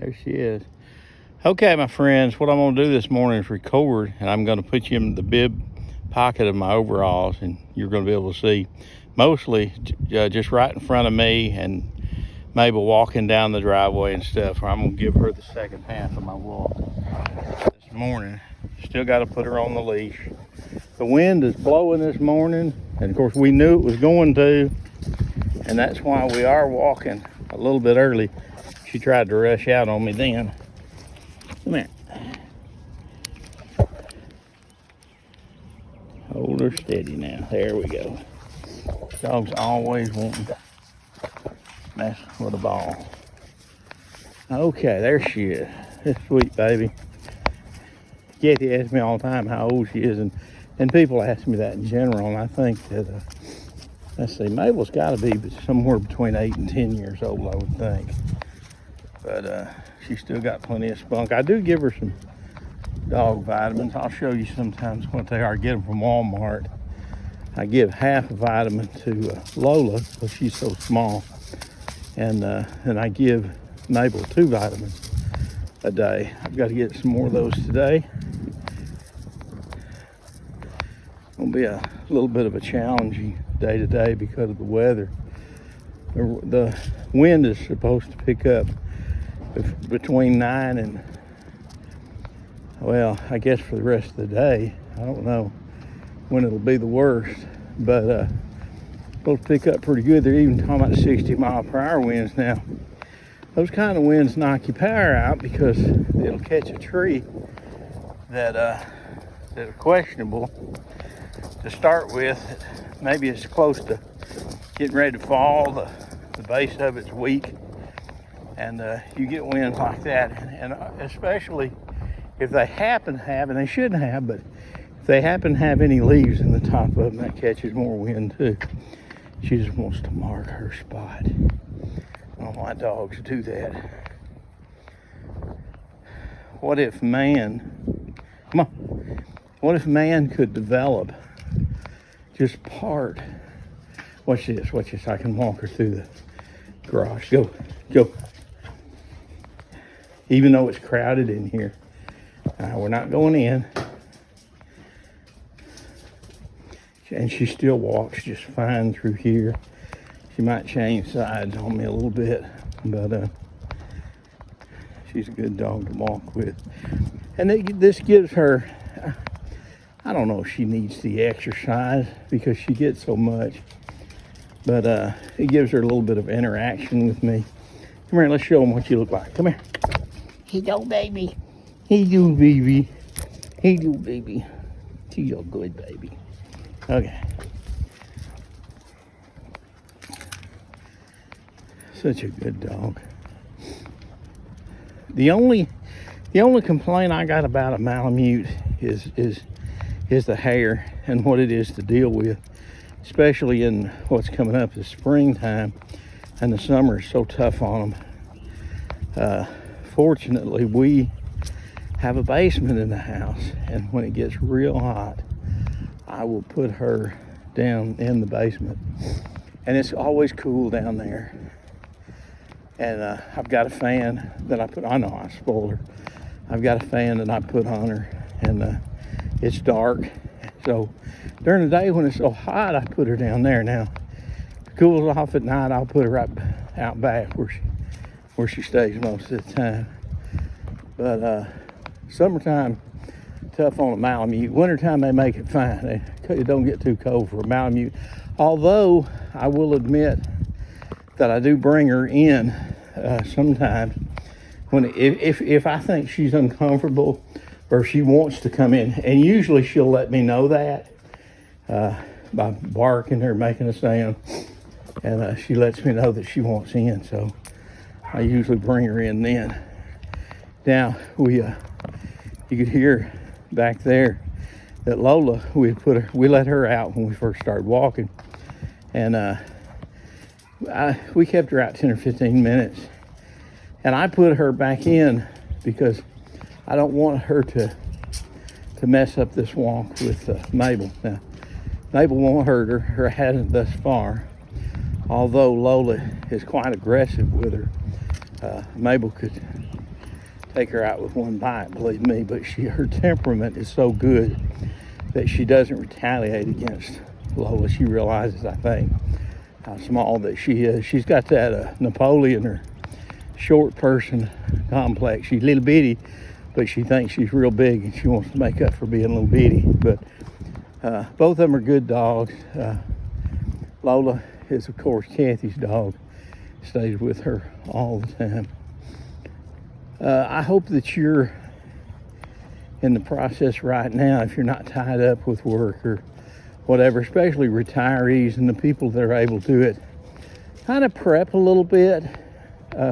There she is. Okay, my friends, what I'm going to do this morning is record, and I'm going to put you in the bib pocket of my overalls, and you're going to be able to see mostly just right in front of me and Mable walking down the driveway and stuff. I'm going to give her the second half of my walk this morning. Still got to put her on the leash. The wind is blowing this morning, and of course we knew it was going to, and that's why we are walking a little bit early. She tried to rush out on me then. Come here. Hold her steady now. There we go. Dog's always wanting to mess with a ball. Okay, there she is. This sweet baby. Kathy asks me all the time how old she is, and people ask me that in general, and I think that, let's see, Mabel's got to be somewhere between 8 and 10 years old, I would think. But she's still got plenty of spunk. I do give her some dog vitamins. I'll show you sometimes what they are. I get them from Walmart. I give half a vitamin to Lola because she's so small. And I give Mable 2 vitamins a day. I've got to get some more of those today. It'll be a little bit of a challenging day today because of the weather. The wind is supposed to pick up between 9 and, well, I guess for the rest of the day. I don't know when it'll be the worst, but supposed to pick up pretty good. They're even talking about 60-mile-per-hour winds now. Those kind of winds knock your power out because it'll catch a tree that are questionable to start with. Maybe it's close to getting ready to fall. The base of it's weak, and you get winds like that, and especially if they happen to have, and they shouldn't have, but if they happen to have any leaves in the top of them, that catches more wind too. She just wants to mark her spot. All my dogs do that. What if man, come on, what if man could develop just part? Watch this, I can walk her through the garage. Go. Even though it's crowded in here. We're not going in. And she still walks just fine through here. She might change sides on me a little bit, but she's a good dog to walk with. And this gives her, I don't know if she needs the exercise because she gets so much, but it gives her a little bit of interaction with me. Come here, let's show them what you look like. Come here. Hello, baby. Hey, you baby. Hey, you baby. She's a good baby. Okay. Such a good dog. The only complaint I got about a Malamute is the hair and what it is to deal with, especially in what's coming up this springtime, and the summer is so tough on them. Fortunately, we have a basement in the house, and when it gets real hot, I will put her down in the basement, and it's always cool down there. And I've got a fan that I put, I know I spoiled her. I've got a fan that I put on her, and it's dark. So during the day when it's so hot, I put her down there. Now, if it cools off at night, I'll put her right out back where she stays most of the time. But summertime, tough on a Malamute. Wintertime, they make it fine. It don't get too cold for a Malamute. Although, I will admit that I do bring her in sometimes if I think she's uncomfortable or she wants to come in. And usually she'll let me know that by barking or making a sound. And she lets me know that she wants in. So I usually bring her in then. Now, you could hear back there that Lola, we let her out when we first started walking, and we kept her out 10 or 15 minutes, and I put her back in because I don't want her to mess up this walk with Mable. Now, Mable won't hurt her, or hasn't thus far, although Lola is quite aggressive with her. Mable could take her out with one bite, believe me, but her temperament is so good that she doesn't retaliate against Lola. She realizes, I think, how small that she is. She's got that Napoleon or short person complex. She's little bitty, but she thinks she's real big, and she wants to make up for being little bitty. But both of them are good dogs. Lola is, of course, Kathy's dog. Stays with her all the time. I hope that you're in the process right now, if you're not tied up with work or whatever, especially retirees and the people that are able to do it, kind of prep a little bit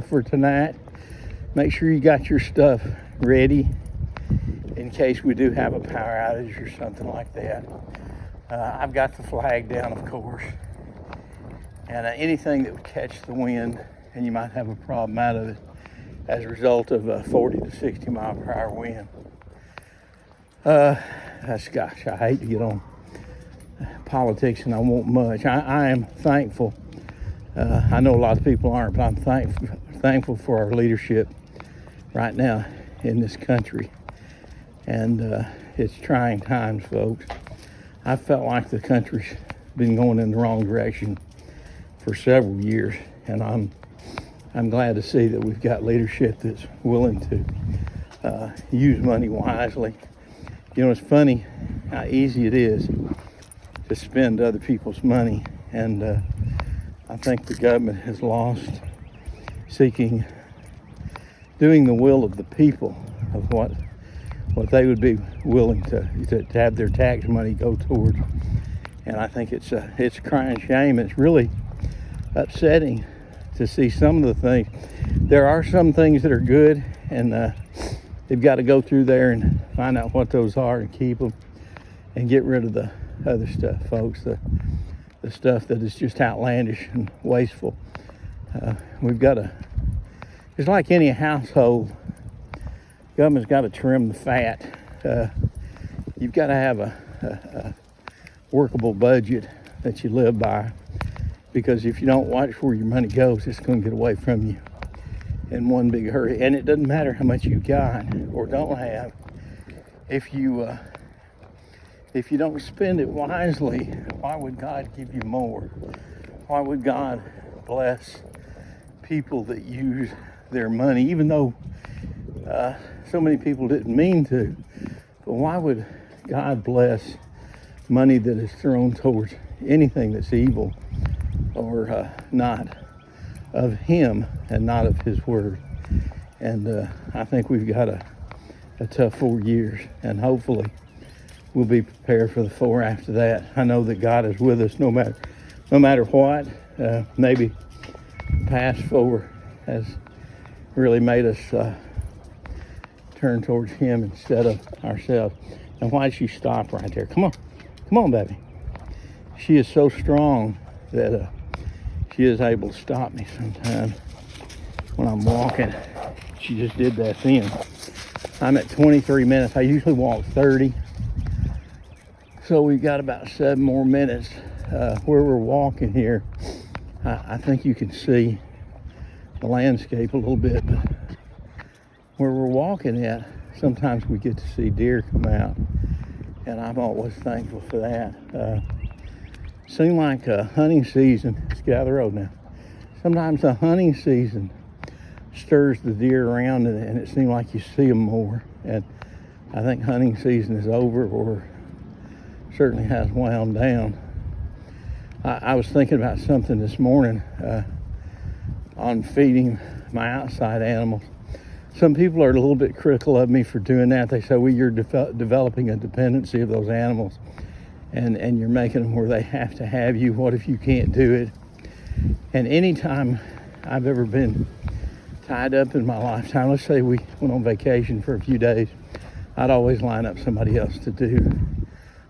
for tonight. Make sure you got your stuff ready in case we do have a power outage or something like that. I've got the flag down, of course, and anything that would catch the wind and you might have a problem out of it as a result of a 40 to 60 mile per hour wind. Gosh, I hate to get on politics, and I won't much. I am thankful. I know a lot of people aren't, but I'm thankful for our leadership right now in this country. And it's trying times, folks. I felt like the country's been going in the wrong direction for several years, and I'm glad to see that we've got leadership that's willing to use money wisely. You know, it's funny how easy it is to spend other people's money, and I think the government has lost doing the will of the people, of what they would be willing to have their tax money go towards. And I think it's a crying shame. It's really upsetting to see some of the things. There are some things that are good, and they've got to go through there and find out what those are and keep them, and get rid of the other stuff, folks. The stuff that is just outlandish and wasteful. We've got to, it's like any household, government's got to trim the fat. You've got to have a workable budget that you live by, because if you don't watch where your money goes, it's going to get away from you in one big hurry. And it doesn't matter how much you got or don't have. If you don't spend it wisely, why would God give you more? Why would God bless people that use their money, even though so many people didn't mean to? But why would God bless money that is thrown towards anything that's evil or not of Him and not of His Word? And I think we've got a tough 4 years, and hopefully we'll be prepared for the 4 after that. I know that God is with us no matter what. Maybe the past 4 has really made us turn towards Him instead of ourselves. And why did she stop right there? Come on, baby. She is so strong that she is able to stop me sometimes when I'm walking. She just did that then. I'm at 23 minutes. I usually walk 30. So we've got about 7 more minutes. Where we're walking here, I think you can see the landscape a little bit. But where we're walking at, sometimes we get to see deer come out, and I'm always thankful for that. Seems like hunting season. Let's get out of the road now. Sometimes the hunting season stirs the deer around, and it seems like you see them more. And I think hunting season is over, or certainly has wound down. I was thinking about something this morning on feeding my outside animals. Some people are a little bit critical of me for doing that. They say, well, you're developing a dependency of those animals, and you're making them where they have to have you. What if you can't do it? And anytime I've ever been tied up in my lifetime, let's say we went on vacation for a few days, I'd always line up somebody else to do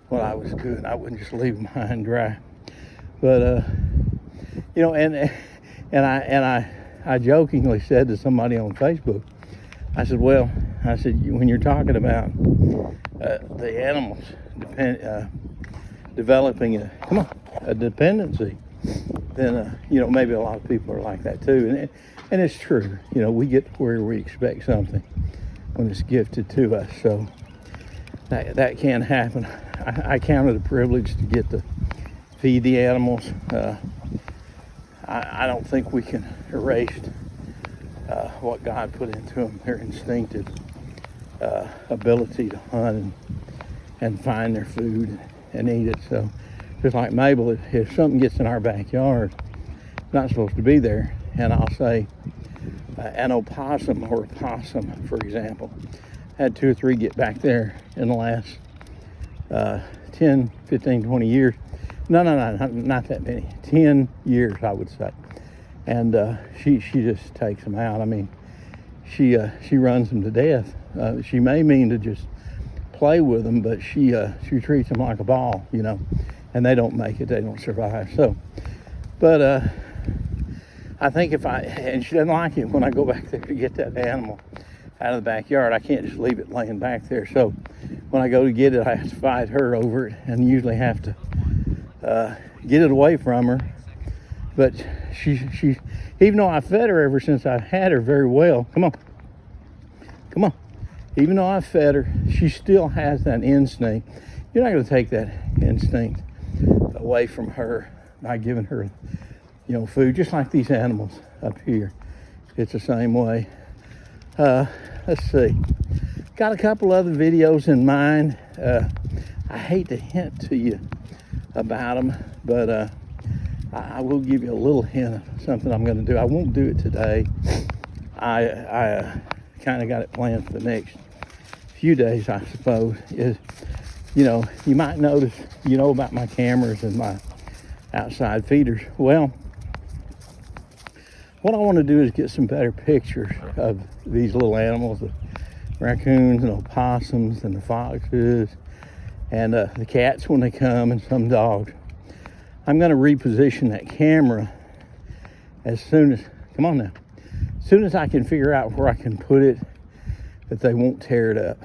what I was doing. I wouldn't just leave them high and dry. But you know, and I jokingly said to somebody on Facebook, I said, when you're talking about the animals developing a dependency, then you know, maybe a lot of people are like that too. And it's true. You know, we get where we expect something when it's gifted to us. So that can happen. I count it a privilege to get to feed the animals. I don't think we can erase what God put into them, their instinctive ability to hunt and find their food and eat it. So just like Mable, if something gets in our backyard, it's not supposed to be there, and I'll say an opossum or a possum, for example, had 2 or 3 get back there in the last 10, 15, 20 years. No, not that many. 10 years, I would say. And she just takes them out. I mean, she runs them to death. She may mean to just play with them, but she treats them like a ball, you know, and they don't make it. They don't survive. So, but I think and she doesn't like it when I go back there to get that animal out of the backyard. I can't just leave it laying back there. So when I go to get it, I have to fight her over it, and usually have to get it away from her. But she even though I fed her ever since I've had her very well, come on, even though I fed her, she still has that instinct. You're not going to take that instinct away from her by giving her, you know, food, just like these animals up here. It's the same way. Let's see, got a couple other videos in mind. I hate to hint to you about them, but I will give you a little hint of something I'm going to do. I won't do it today. I kind of got it planned for the next few days, I suppose. Is, you know, you might notice, you know, about my cameras and my outside feeders. Well, what I want to do is get some better pictures of these little animals, the raccoons and opossums and the foxes and the cats when they come, and some dogs. I'm going to reposition that camera as soon as, come on now, as soon as I can figure out where I can put it that they won't tear it up.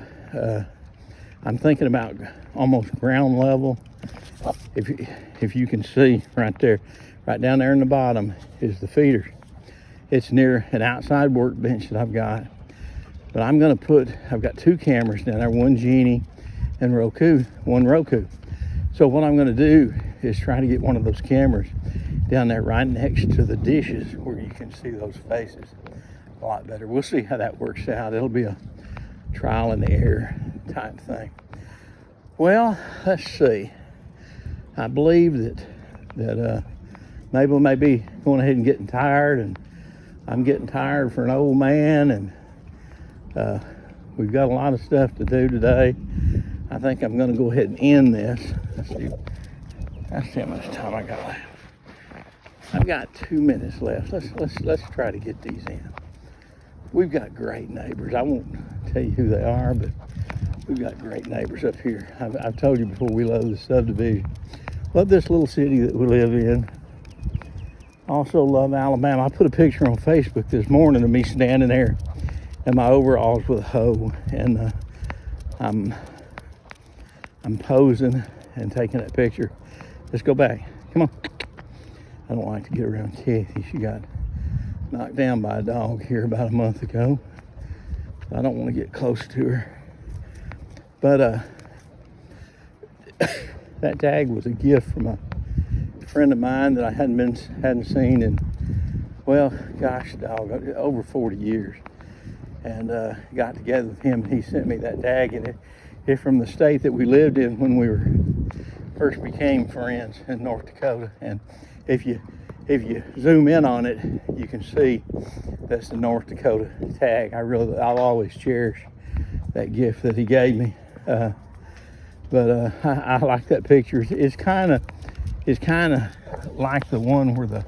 I'm thinking about almost ground level. If you can see right there, right down there in the bottom is the feeders. It's near an outside workbench that I've got. But I've got 2 cameras down there, one Genie and one Roku. So what I'm going to do is try to get one of those cameras down there right next to the dishes where you can see those faces a lot better. We'll see how that works out. It'll be a trial and error type thing. Well, let's see. I believe that Mabel may be going ahead and getting tired, and I'm getting tired for an old man, and we've got a lot of stuff to do today. I think I'm going to go ahead and end this. Let's see how much time I got left. I've got 2 minutes left. Let's try to get these in. We've got great neighbors. I won't tell you who they are, but we've got great neighbors up here. I've told you before, we love the subdivision. Love this little city that we live in. Also love Alabama. I put a picture on Facebook this morning of me standing there in my overalls with a hoe, and I'm posing and taking that picture. Let's go back. Come on. I don't like to get around Kathy. She got knocked down by a dog here about a month ago. I don't want to get close to her. But that tag was a gift from a friend of mine that I hadn't seen in, well, gosh, dog, over 40 years. And got together with him, and he sent me that tag, and it's from the state that we lived in when we first became friends in North Dakota. And if you zoom in on it, you can see that's the North Dakota tag. I'll always cherish that gift that he gave me. But I like that picture. It's kind of like the one where the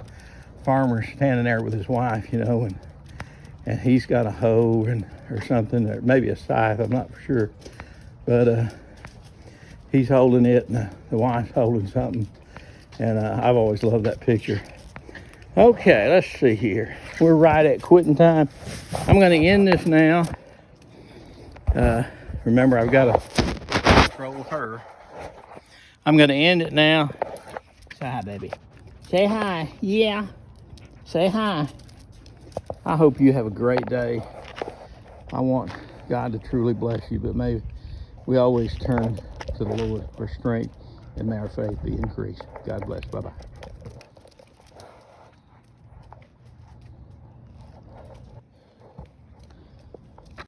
farmer's standing there with his wife, you know, and he's got a hoe or something, or maybe a scythe, I'm not for sure. But he's holding it, and the wife's holding something. And I've always loved that picture. Okay, let's see here. We're right at quitting time. I'm going to end this now. Remember, I've got to control her. I'm going to end it now. Say hi, baby. Say hi. Yeah. Say hi. I hope you have a great day. I want God to truly bless you, but maybe we always turn to the Lord for strength and may our faith be increased. God bless. Bye-bye.